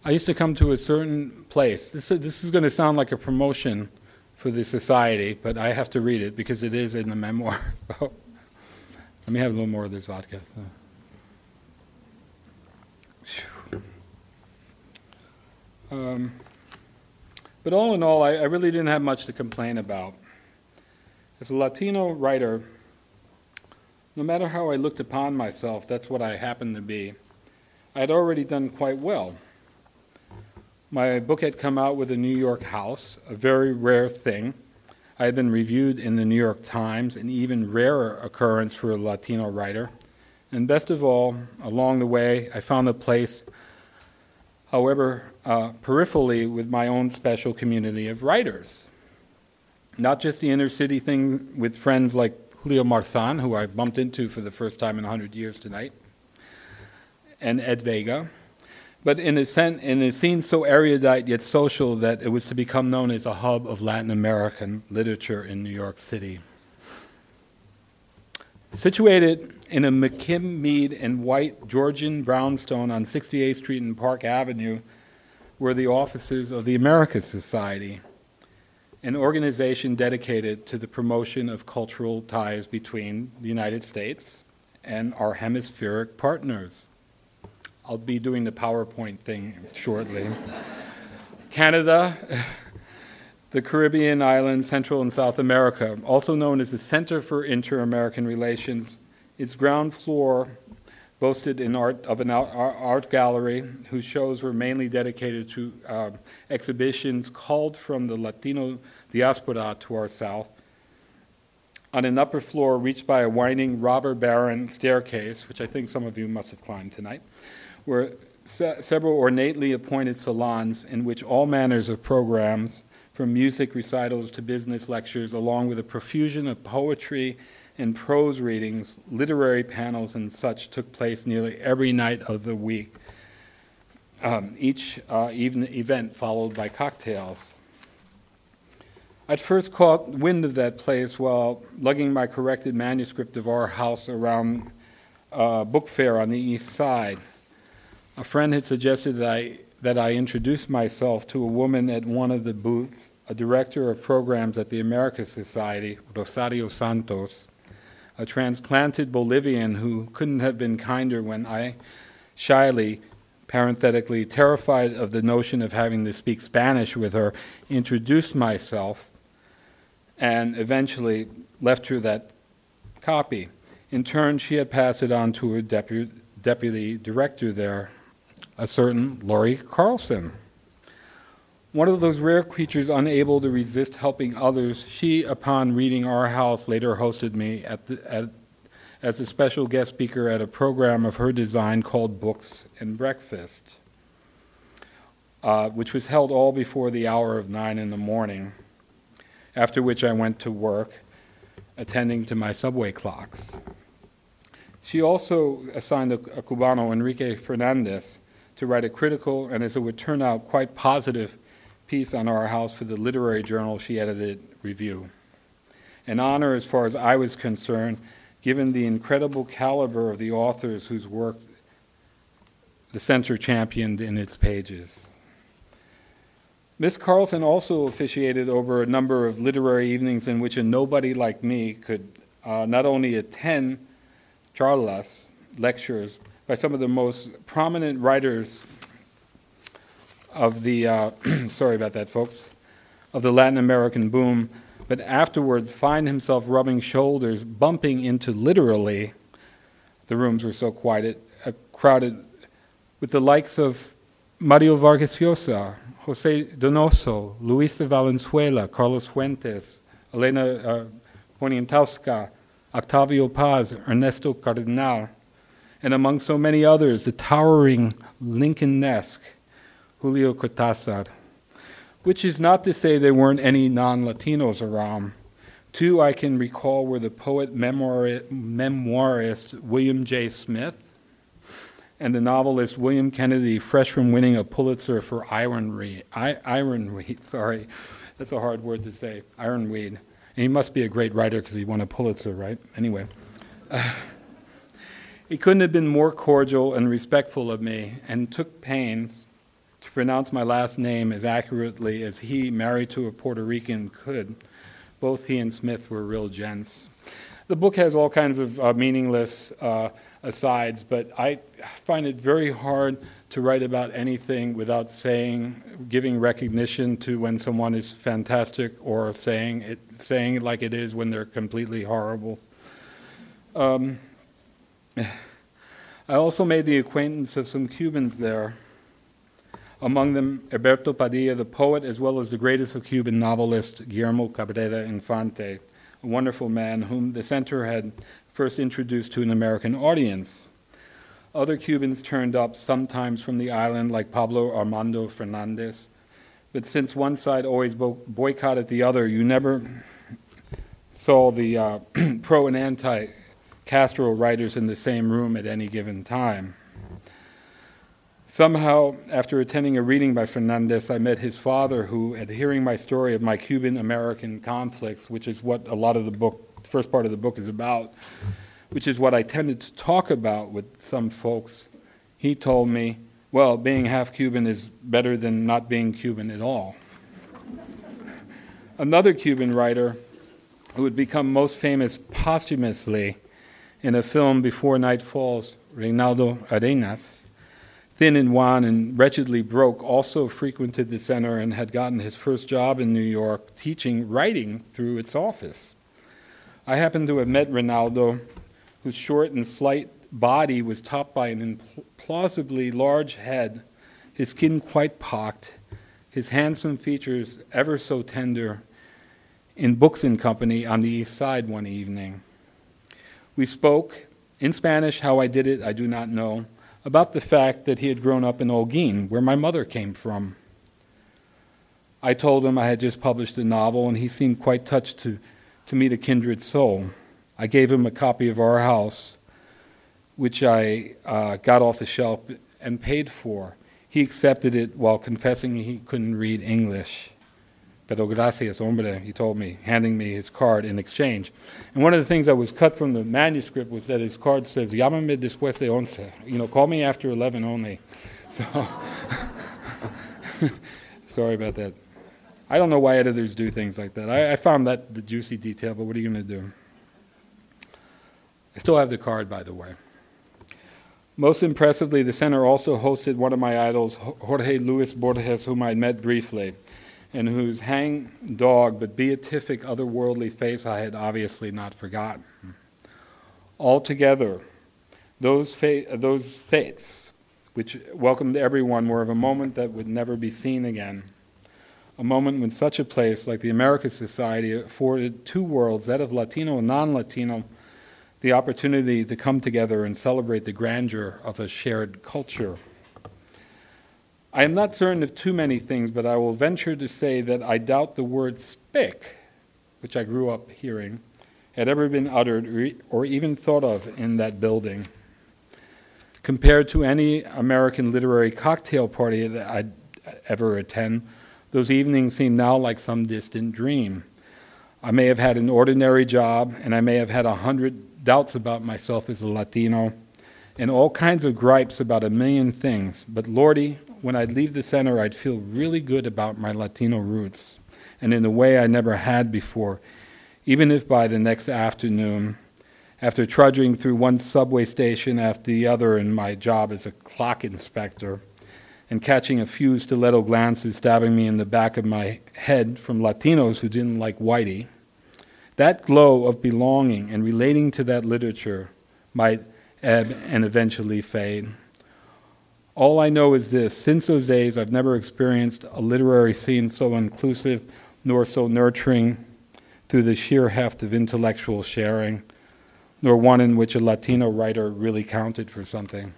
I used to come to a certain place. This is going to sound like a promotion for the society, but I have to read it because it is in the memoir. So let me have a little more of this vodka. But all in all, I really didn't have much to complain about. As a Latino writer, no matter how I looked upon myself, that's what I happened to be. I had already done quite well. My book had come out with a New York house, a very rare thing. I had been reviewed in the New York Times, an even rarer occurrence for a Latino writer. And best of all, along the way, I found a place, however, peripherally with my own special community of writers. Not just the inner city thing with friends like Julio Marzan, who I bumped into for the first time in 100 years tonight, and Ed Vega, but in a scene so erudite yet social that it was to become known as a hub of Latin American literature in New York City. Situated in a McKim Mead and white Georgian brownstone on 68th Street and Park Avenue were the offices of the America Society, an organization dedicated to the promotion of cultural ties between the United States and our hemispheric partners. I'll be doing the PowerPoint thing shortly. Canada, the Caribbean islands, Central and South America, also known as the Center for Inter-American Relations. Its ground floor boasted an art gallery whose shows were mainly dedicated to exhibitions called from the Latino diaspora to our south. On an upper floor reached by a winding robber baron staircase, which I think some of you must have climbed tonight, were several ornately appointed salons in which all manners of programs, from music recitals to business lectures, along with a profusion of poetry and prose readings, literary panels, and such, took place nearly every night of the week. Each event followed by cocktails. I'd first caught wind of that place while lugging my corrected manuscript of Our House around a book fair on the East Side. A friend had suggested that I introduce myself to a woman at one of the booths, a director of programs at the America Society, Rosario Santos, a transplanted Bolivian who couldn't have been kinder when I shyly, parenthetically, terrified of the notion of having to speak Spanish with her, introduced myself and eventually left her that copy. In turn, she had passed it on to her deputy director there, a certain Laurie Carlson. One of those rare creatures unable to resist helping others, she, upon reading Our House, later hosted me as a special guest speaker at a program of her design called Books and Breakfast, which was held all before the hour of 9 in the morning, after which I went to work, attending to my subway clocks. She also assigned a Cubano, Enrique Fernandez, to write a critical, and as it would turn out, quite positive piece on Our House for the literary journal she edited, Review. An honor as far as I was concerned, given the incredible caliber of the authors whose work the center championed in its pages. Miss Carlson also officiated over a number of literary evenings in which a nobody like me could not only attend charlas, lectures, by some of the most prominent writers of the, sorry about that, folks, of the Latin American boom, but afterwards find himself rubbing shoulders, bumping into literally, the rooms were so crowded, with the likes of Mario Vargas Llosa, José Donoso, Luisa Valenzuela, Carlos Fuentes, Elena Poniatowska, Octavio Paz, Ernesto Cardenal, and among so many others, the towering Lincoln-esque Julio Cortázar, which is not to say there weren't any non-Latinos around. Two I can recall were the poet memoirist William J. Smith and the novelist William Kennedy, fresh from winning a Pulitzer for Ironweed. Sorry, that's a hard word to say, Ironweed. And he must be a great writer because he won a Pulitzer, right? Anyway. He couldn't have been more cordial and respectful of me and took pains to pronounce my last name as accurately as he, married to a Puerto Rican, could. Both he and Smith were real gents. The book has all kinds of meaningless asides, but I find it very hard to write about anything without giving recognition to when someone is fantastic, or saying it like it is when they're completely horrible. I also made the acquaintance of some Cubans there, among them Alberto Padilla, the poet, as well as the greatest of Cuban novelists, Guillermo Cabrera Infante, a wonderful man whom the center had first introduced to an American audience. Other Cubans turned up, sometimes from the island, like Pablo Armando Fernandez. But since one side always boycotted the other, you never saw the pro and anti-Castro writers in the same room at any given time. Somehow, after attending a reading by Fernandez, I met his father, who, at hearing my story of my Cuban-American conflicts, which is what a lot of the book, the first part of the book is about, which is what I tended to talk about with some folks, he told me, well, being half Cuban is better than not being Cuban at all. Another Cuban writer, who would become most famous posthumously in a film Before Night Falls, Reinaldo Arenas, thin and wan and wretchedly broke, also frequented the center and had gotten his first job in New York teaching writing through its office. I happened to have met Reinaldo, whose short and slight body was topped by an implausibly large head, his skin quite pocked, his handsome features ever so tender, in Books and Company on the East Side one evening. We spoke, in Spanish. How I did it, I do not know, about the fact that he had grown up in Holguín, where my mother came from. I told him I had just published a novel, and he seemed quite touched to meet a kindred soul. I gave him a copy of Our House, which I got off the shelf and paid for. He accepted it while confessing he couldn't read English. Pero gracias, hombre, he told me, handing me his card in exchange. And one of the things that was cut from the manuscript was that his card says, llámame después de 11, call me after 11 only. So, sorry about that. I don't know why editors do things like that. I found that the juicy detail, but what are you going to do? I still have the card, by the way. Most impressively, the center also hosted one of my idols, Jorge Luis Borges, whom I met briefly, and whose hang-dog but beatific otherworldly face I had obviously not forgotten. Altogether, those faiths which welcomed everyone were of a moment that would never be seen again, a moment when such a place like the America Society afforded two worlds, that of Latino and non-Latino, the opportunity to come together and celebrate the grandeur of a shared culture. I am not certain of too many things, but I will venture to say that I doubt the word spick, which I grew up hearing, had ever been uttered or even thought of in that building. Compared to any American literary cocktail party that I'd ever attend, those evenings seem now like some distant dream. I may have had an ordinary job, and I may have had 100 doubts about myself as a Latino, and all kinds of gripes about a million things, but Lordy, when I'd leave the center, I'd feel really good about my Latino roots, and in a way I never had before, even if by the next afternoon, after trudging through one subway station after the other in my job as a clock inspector, and catching a few stiletto glances stabbing me in the back of my head from Latinos who didn't like whitey, that glow of belonging and relating to that literature might ebb and eventually fade. All I know is this: since those days, I've never experienced a literary scene so inclusive nor so nurturing through the sheer heft of intellectual sharing, nor one in which a Latino writer really counted for something.